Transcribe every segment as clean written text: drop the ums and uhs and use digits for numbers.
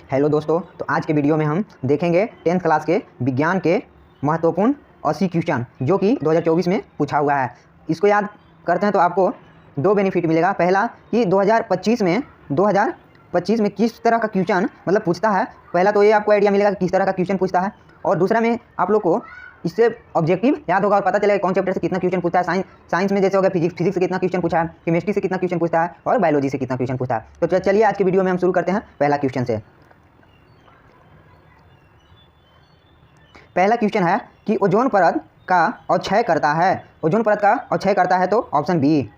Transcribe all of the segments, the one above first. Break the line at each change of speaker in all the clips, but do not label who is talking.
Hello दोस्तों, तो आज के वीडियो में हम देखेंगे 10th क्लास के विज्ञान के महत्वपूर्ण 80 क्वेश्चन जो कि 2024 में पूछा हुआ है। इसको याद करते हैं तो आपको दो बेनिफिट मिलेगा। पहला कि 2025 में किस तरह का क्वेश्चन मतलब पूछता है, पहला तो ये आपको आइडिया मिलेगा कि किस तरह का क्वेश्चन पूछता है, और दूसरा में आप लोग को इससे ऑब्जेक्टिव याद होगा और पता चलेगा कौन चैप्टर से कितना क्वेश्चन पूछता है। साइंस में जैसे हो गया फिजिक्स से कितना क्वेश्चन पूछा है, केमिस्ट्री से कितना क्वेश्चन पूछता है और बायोलॉजी से कितना क्वेश्चन पूछता है। तो चलिए आज के वीडियो में हम शुरू करते हैं पहला क्वेश्चन से। पहला क्वेश्चन है कि ओजोन परत का अवक्षय करता है। ओजोन परत का अवक्षय करता है तो ऑप्शन बी।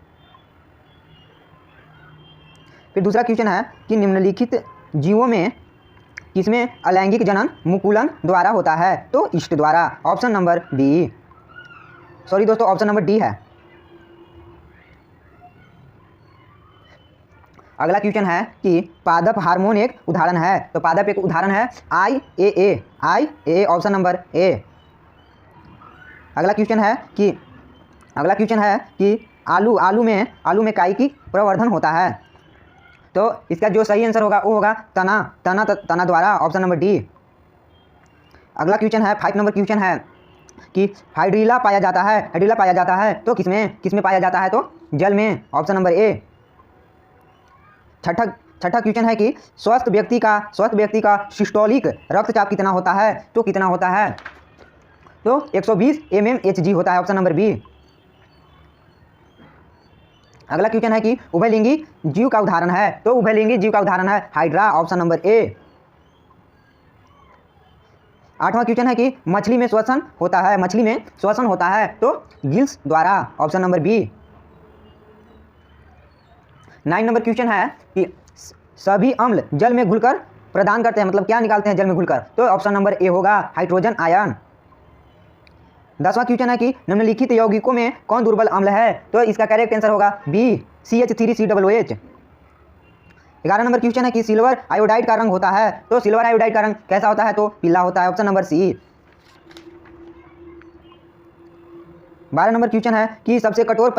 फिर दूसरा क्वेश्चन है कि निम्नलिखित जीवों में किसमें अलैंगिक जनन मुकुलन द्वारा होता है, तो ईस्ट द्वारा। ऑप्शन नंबर बी, सॉरी दोस्तों, ऑप्शन नंबर डी है। अगला क्वेश्चन है कि पादप हार्मोन एक उदाहरण है, तो पादप एक उदाहरण है IAA, ऑप्शन नंबर ए। अगला क्वेश्चन है कि आलू में कायिकी प्रवर्धन होता है, तो इसका जो सही आंसर होगा वो होगा तना द्वारा, ऑप्शन नंबर डी। अगला क्वेश्चन है 5 नंबर क्वेश्चन है कि हाइड्रीला पाया जाता है तो किसमें पाया जाता है, तो जल में, ऑप्शन नंबर ए। छठा क्वेश्चन है कि स्वस्थ व्यक्ति का सिस्टोलिक रक्तचाप कितना होता है, तो कितना होता है, तो 120 mmHg होता है, ऑप्शन नंबर बी। अगला क्वेश्चन है कि उभयलिंगी जीव का उदाहरण है, तो उभयलिंगी जीव का उदाहरण है हाइड्रा, ऑप्शन नंबर ए। 8वां क्वेश्चन है कि मछली में श्वसन होता है तो गिल्स द्वारा, option number B. 9 number question है कि सभी अम्ल जल में घुलकर प्रदान करते हैं, मतलब क्या निकालते हैं जल में घुलकर, तो ऑप्शन नंबर ए होगा हाइड्रोजन आयन। 10वां क्वेश्चन है कि निम्नलिखित यौगिकों में कौन दुर्बल अम्ल है, तो इसका करेक्ट आंसर होगा बी, CH3COOH। 11 नंबर क्वेश्चन है कि सिल्वर आयोडाइड का रंग होता है, तो सिल्वर आयोडाइड का रंग कैसा होता है, तो पीला होता है, option number C. 12 number question है कि सबसे कठोर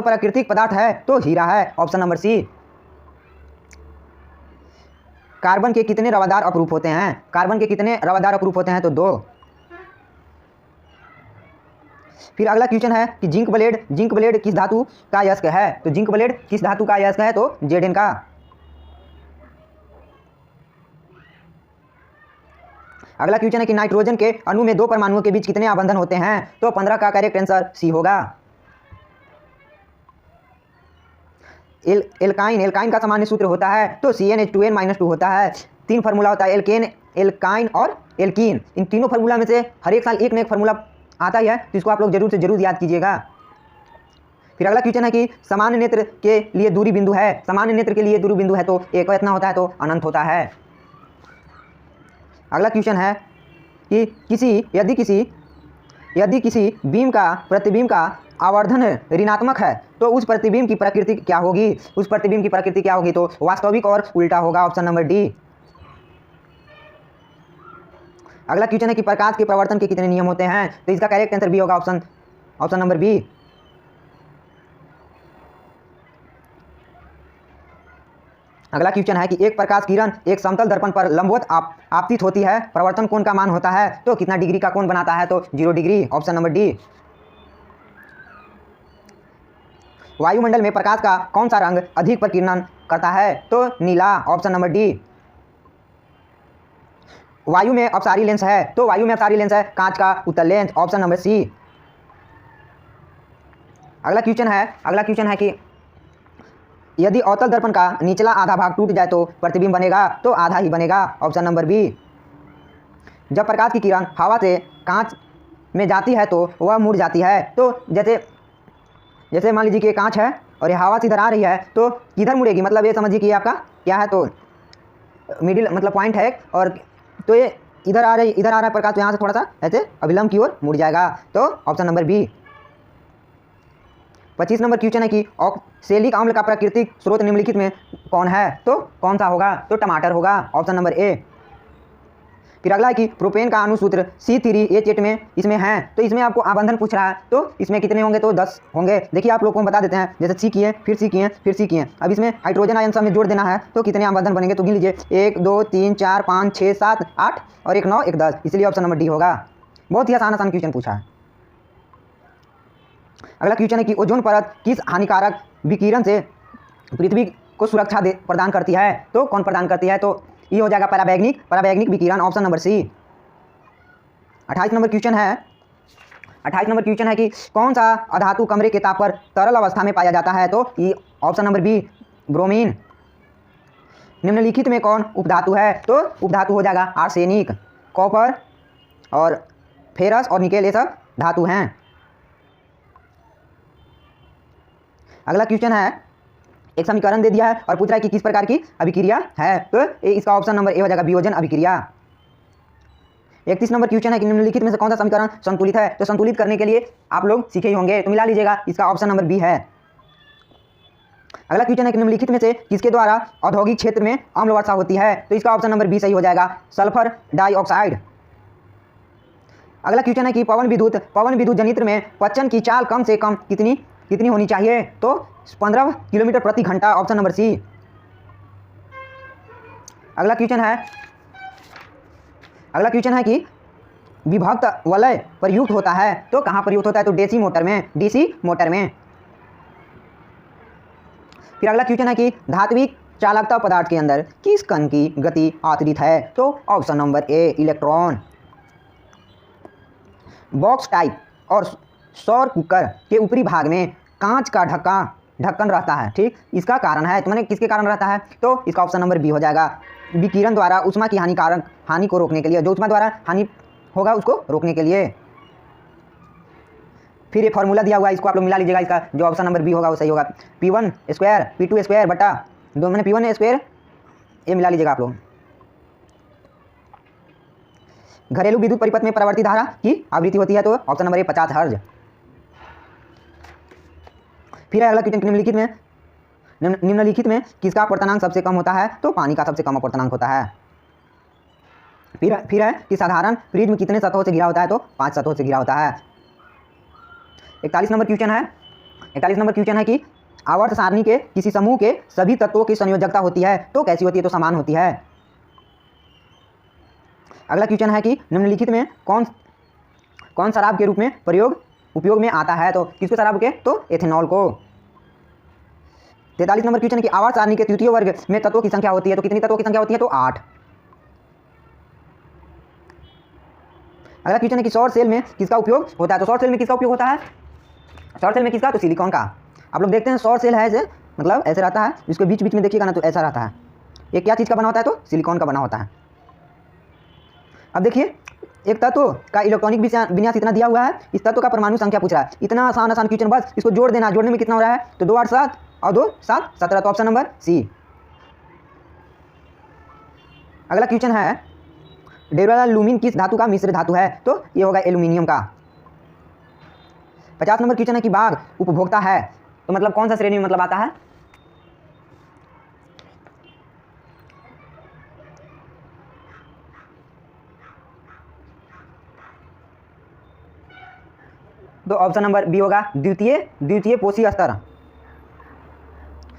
प्राकृतिक पदार्थ है, तो हीरा है, ऑप्शन नंबर सी। कार्बन के कितने रवादार अपरूप होते हैं, तो 2। फिर अगला क्वेश्चन है कि जिंक ब्लेड किस धातु का अयस्क है, तो जिंक ब्लेड किस धातु का अयस्क है, तो Zn का। अगला क्वेश्चन है कि नाइट्रोजन के अणु में 2 परमाणुओं के बीच कितने आबंधन होते हैं, तो 15 का करेक्ट आंसर सी होगा। एल्काइन का सामान्य सूत्र होता है, तो CnH2n-2 होता है। 3 फार्मूला होता है, एल्काइन और एल्कीन। इन तीनों फार्मूला में से हर एक साल एक न एक फार्मूला आता ही है, तो इसको आप लोग जरूर से जरूर याद कीजिएगा। फिर अगला क्वेश्चन है कि सामान्य नेत्र के लिए दूरी बिंदु है, तो एक इतना होता है, तो अनंत होता है। अगला क्वेश्चन है कि यदि किसी बीम का प्रतिबिंब का आवर्धन ऋणात्मक है, तो उस प्रतिबिंब की प्रकृति क्या होगी, तो वास्तविक और उल्टा होगा, ऑप्शन नंबर डी। अगला क्वेश्चन है कि प्रकाश के प्रवर्तन के कितने नियम होते हैं, तो इसका करेक्ट आंसर बी होगा, ऑप्शन नंबर बी। अगला क्वेश्चन है कि एक प्रकाश किरण एक समतल दर्पण पर लंबवत आपतित होती है, प्रवर्तन कोण का मान होता है, तो कितना डिग्री का कोण बनाता है, तो 0 डिग्री, ऑप्शन नंबर डी। वायुमंडल में प्रकाश का कौन सा रंग अधिक प्रकीर्णन करता है, तो नीला, ऑप्शन नंबर डी। वायु में अपसारी लेंस है, तो कांच का उत्तल लेंस, ऑप्शन नंबर सी। अगला क्वेश्चन है कि यदि अवतल दर्पण का निचला आधा भाग टूट जाए तो प्रतिबिंब बनेगा, तो आधा ही बनेगा, ऑप्शन नंबर बी। जब प्रकाश की किरण हवा से कांच में जाती है तो वह मुड़ जाती है, तो जैसे मान लीजिए कि कांच है और ये हवा से इधर आ रही है, तो किधर मुड़ेगी, मतलब ये समझिए कि आपका क्या है, तो मिडिल मतलब पॉइंट है, और तो ये इधर आ रहा है प्रकाश, तो यहाँ से थोड़ा सा ऐसे अभिलंब की ओर मुड़ जाएगा, तो option number B. 25 number question है कि ऑक्सैलिक अम्ल का प्राकृतिक स्रोत निम्नलिखित में कौन है, तो कौन सा होगा, तो टमाटर होगा, ऑप्शन नंबर ए। फिर अगला है कि प्रोपेन का अणुसूत्र C3H8 में इसमें है, तो इसमें आपको आबंधन पूछ रहा है, तो इसमें कितने होंगे, तो 10 होंगे। देखिए आप लोग को हम बता देते हैं, जैसे C किए, फिर C किए, फिर C किए। अब इसमें हाइड्रोजन आयन सब में जोड़ देना है, तो कितने आबंधन बनेंगे, तो गिन लीजिए 1 2 3 4 5 6 7 8 और 1 9 1 10, इसलिए ऑप्शन नंबर डी होगा। बहुत ही आसान क्वेश्चन पूछा है। अगला क्वेश्चन है कि ओजोन परत किस हानिकारक विकिरण से पृथ्वी को सुरक्षा प्रदान करती है, तो कौन प्रदान करती है, तो ये हो जाएगा पराबैंगनिक विकिरण, option number C. 28 number question है कि कौन सा अधातु कमरे के ताप पर तरल अवस्था में पाया जाता है, तो ये ऑप्शन नंबर बी ब्रोमीन। निम्नलिखित में कौन उपधातु है, तो उपधातु हो जाएगा आर्सेनिक, कॉपर और फेरस और निकेल, ये सब धातु हैं। अगला क्वेश्चन है, एक समीकरण दे दिया है और पूछ रहा है कि किस प्रकार की अभिक्रिया है, तो इसका ऑप्शन नंबर ए हो जाएगा वियोजन अभिक्रिया। 31 नंबर क्वेश्चन है कि निम्नलिखित में से कौन सा समीकरण संतुलित है, तो संतुलित करने के लिए आप लोग सीखे ही होंगे, तो मिला लीजिएगा, इसका ऑप्शन नंबर बी है। अगला क्वेश्चन है कि निम्नलिखित में से किसके द्वारा औद्योगिक क्षेत्र में अम्ल वर्षा होती है, तो इसका ऑप्शन नंबर बी सही हो जाएगा, सल्फर डाइऑक्साइड। अगला क्वेश्चन है कि पवन विद्युत जनित्र में पचन की चाल कम से कम कितनी होनी चाहिए, तो 15 किलोमीटर प्रति घंटा, ऑप्शन नंबर सी। अगला क्वेश्चन है कि विभक्त वलय प्रयुक्त होता है, तो कहाँ प्रयुक्त होता है, तो डीसी मोटर में। फिर अगला क्वेश्चन है कि धात्विक चालकता पदार्थ के अंदर किस कण की गति आश्रित है, तो ऑप्शन नंबर ए इलेक्ट्रॉन। बॉक्स टाइप और सौर कुकर के ऊपरी भाग में कांच का ढक्कन रहता है, ठीक, इसका कारण है, तो मैंने किसके कारण रहता है, तो इसका ऑप्शन नंबर बी हो जाएगा, विकिरण द्वारा उष्मा की हानि को रोकने के लिए, जो उष्मा द्वारा हानि होगा उसको रोकने के लिए। फिर ये फॉर्मूला दिया हुआ है, इसको आप लोग मिला लीजिएगा, इसका जो ऑप्शन नंबर बी होगा वो सही होगा, P1 स्क्वायर P2 स्क्वायर बटा दो, मैंने P1 स्क्वायर ये मिला लीजिएगा आप लोग। घरेलू विद्युत परिपथ में परावर्तित धारा की आवृत्ति होती है, तो ऑप्शन नंबर ए 50 हर्ज। फिर अगला क्वेश्चन, निम्नलिखित में किसका अपवर्तनांक सबसे कम होता है, तो पानी का सबसे कम अपवर्तनांक होता है। फिर है कि साधारण प्रिज्म कितने सतहों से घिरा होता है, तो 5 सतहों से घिरा होता है। 41 नंबर क्वेश्चन है कि आवर्त सारणी के किसी समूह के सभी तत्वों की संयोजकता होती है, तो कैसी होती है, तो समान होती है। अगला क्वेश्चन है कि निम्नलिखित में कौन शराब के रूप में उपयोग में आता है, तो किसको शराब के, तो एथेनॉल को। 43 नंबर क्वेश्चन की आवर्त सारणी के तृतीय वर्ग में तत्वों की संख्या होती है, तो कितनी तत्वों की संख्या होती है, तो 8। अगला क्वेश्चन है कि सौर सेल में किसका उपयोग होता है, तो सौर सेल में किसका उपयोग होता है, सौर सेल में किसका, तो सिलिकॉन का। आप लोग देखते हैं सौर सेल है ऐसे, मतलब ऐसे रहता है, इसके बीच में देखिएगा ना, तो ऐसा रहता है, ये क्या चीज़ का बना होता है, तो सिलिकॉन का बना होता है। अब देखिए एक तत्व का इलेक्ट्रॉनिक विन्यास इतना दिया हुआ है, इस तत्व का परमाणु संख्या पूछ रहा है, इतना आसान क्वेश्चन, बस इसको जोड़ देना, जोड़ने में कितना हो रहा है, तो 2 8 7 और 2 7 17, तो ऑप्शन नंबर सी। अगला क्वेश्चन है ड्यूरालुमिन किस धातु का मिश्र धातु है, तो ये होगा एल्यूमिनियम का। 50 नंबर क्वेश्चन है कि बाघ उपभोक्ता है, तो मतलब कौन सा श्रेणी में मतलब आता है, तो ऑप्शन नंबर बी होगा द्वितीय पोषी स्तर।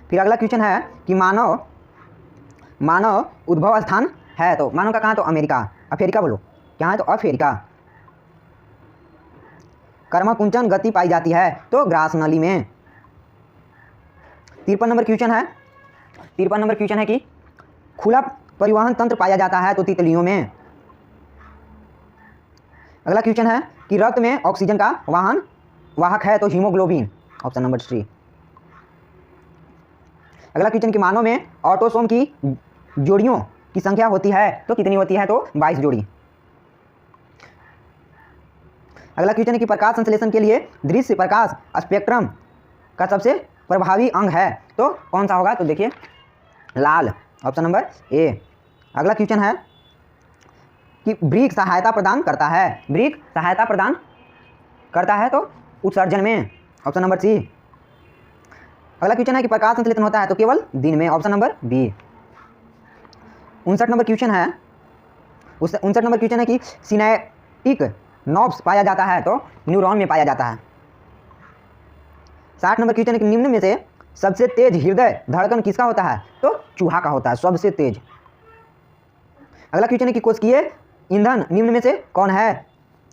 फिर अगला क्वेश्चन है कि मानव उद्भव स्थान है, तो मानव का कहाँ, तो अफ्रीका बोलो, क्या है, तो अफ्रीका। कर्मकुंचन गति पाई जाती है, तो ग्रास नली में। 53 नंबर क्वेश्चन है कि खुला परिवहन तंत्र पाया जाता है, तो तितलियों में। अगला क्वेश्चन है कि रक्त में ऑक्सीजन का वाहक है, तो हीमोग्लोबिन, ऑप्शन नंबर 3। अगला क्वेश्चन कि मानव में ऑटोसोम की जोड़ियों की संख्या होती है, तो कितनी होती है, तो 22 जोड़ी। अगला क्वेश्चन है कि प्रकाश संश्लेषण के लिए दृश्य प्रकाश स्पेक्ट्रम का सबसे प्रभावी अंग है, तो कौन सा होगा, तो देखिए लाल, ऑप्शन नंबर ए। अगला क्वेश्चन है कि ब्रिक सहायता प्रदान करता है, तो उत्सर्जन में, ऑप्शन नंबर सी। अगला क्वेश्चन है कि प्रकाश संश्लेषण होता है, तो केवल दिन में, option number B. 59 number question है उस 59 नंबर क्वेश्चन है कि सिनेप्टिक नॉब्स पाया जाता है, तो न्यूरॉन में पाया जाता है। 60 नंबर क्वेश्चन है कि निम्न में से सबसे तेज हृदय धड़कन किसका होता है, तो चूहा का होता है सबसे तेज। अगला क्वेश्चन है कि कोशिकीय ईंधन निम्न में से कौन है,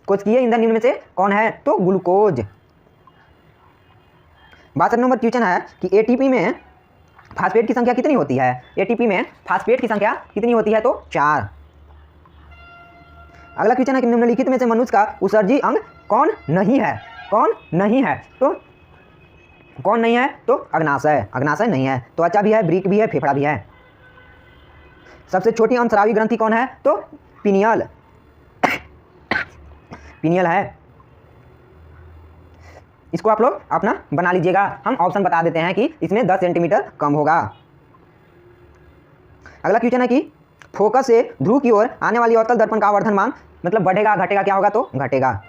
कोशिकीय ईंधन निम्न में से कौन है, तो ग्लूकोज। 62 नंबर क्वेश्चन है कि एटीपी में फास्फेट की संख्या कितनी होती है, एटीपी में फास्फेट की संख्या कितनी होती है, तो 4। अगला क्वेश्चन है कि निम्नलिखित में से मनुष्य का उत्सर्जी अंग कौन नहीं है, कौन नहीं है, तो कौन नहीं है, तो अग्नाशय, अग्नाशय नहीं है। त्वचा भी है, ब्रीक भी है, फेफड़ा भी है। सबसे छोटी अंतस्रावी ग्रंथि कौन है, तो पिनियल, पिनियल है। इसको आप लोग अपना बना लीजिएगा, हम ऑप्शन बता देते हैं कि इसमें 10 सेंटीमीटर कम होगा। अगला क्वेश्चन है कि फोकस से ध्रुव की ओर आने वाली अवतल दर्पण का आवर्धन मान मतलब बढ़ेगा घटेगा, क्या होगा, तो घटेगा।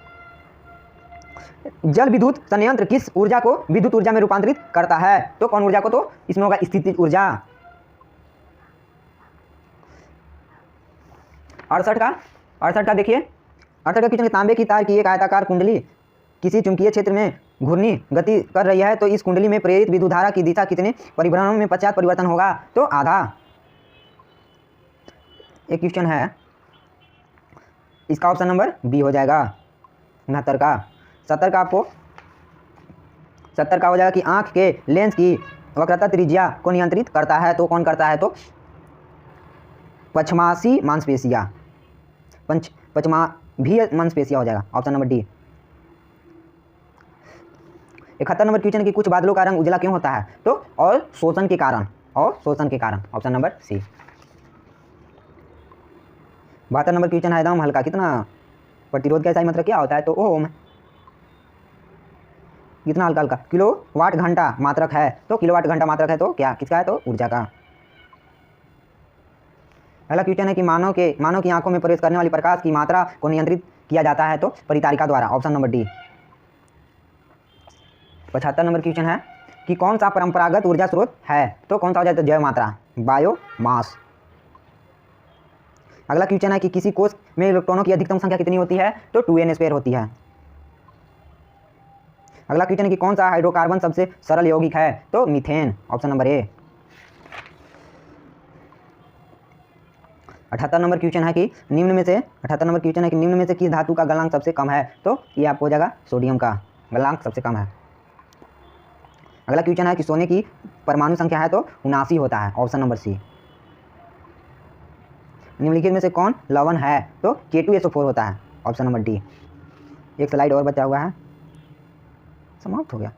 जल विद्युत संयंत्र किस ऊर्जा को विद्युत ऊर्जा में रूपांतरित करता है, तो कौन ऊर्जा को, तो इसमें होगा स्थितिज ऊर्जा। 68 का देखिए, 68 का क्वेश्चन, तांबे की तार की एक आयताकार कुंडली किसी चुंबकीय क्षेत्र में घूर्णी गति कर रही है, तो इस कुंडली में प्रेरित विद्युत धारा की दिशा कितने परिभ्रमणों में पश्चात परिवर्तन होगा, तो आधा। एक क्वेश्चन है, इसका ऑप्शन नंबर बी हो जाएगा 69 का। 70 का आपको 70 का हो जाएगा कि आंख के लेंस की वक्रता त्रिज्या को नियंत्रित करता है, तो कौन करता है, तो पछमासी मांसपेशिया, पछमा भी मांसपेशिया हो जाएगा, option number D. 71 number question की कुछ बादलों का रंग उजला क्यों होता है, तो और शोषण के कारण, और शोषण के कारण, option number C. 72 number question है एकदम हल्का, कितना प्रतिरोध का मतलब क्या होता है, तो ओम। कितना हल्का हल्का, किलोवाट घंटा मात्रक है, तो किलोवाट घंटा मात्रक है, तो क्या किसका है, तो ऊर्जा का। अगला क्वेश्चन है कि मानव की आंखों में प्रवेश करने वाली प्रकाश की मात्रा को नियंत्रित किया जाता है, तो परितारिका द्वारा, option number D. 75 number question है कि कौन सा परंपरागत ऊर्जा स्रोत है, तो कौन सा हो जाता है, जैव मात्रा, बायोमास। अगला क्वेश्चन है कि किसी कोष में इलेक्ट्रॉनों की अधिकतम संख्या कितनी होती है, तो 2n² होती है। अगला क्वेश्चन है कि कौन सा हाइड्रोकार्बन सबसे सरल यौगिक है, तो मीथेन, ऑप्शन नंबर ए। 78 नंबर क्वेश्चन है कि निम्न में से किस धातु का गलनांक सबसे कम है, तो ये आपको हो जाएगा सोडियम का गलनांक सबसे कम है। अगला क्वेश्चन है कि सोने की परमाणु संख्या है, तो 79 होता है, ऑप्शन नंबर सी। निम्नलिखित में से कौन लवण है, तो K2SO4 होता है, ऑप्शन नंबर डी। एक स्लाइड और बचा हुआ है, समाप्त हो गया।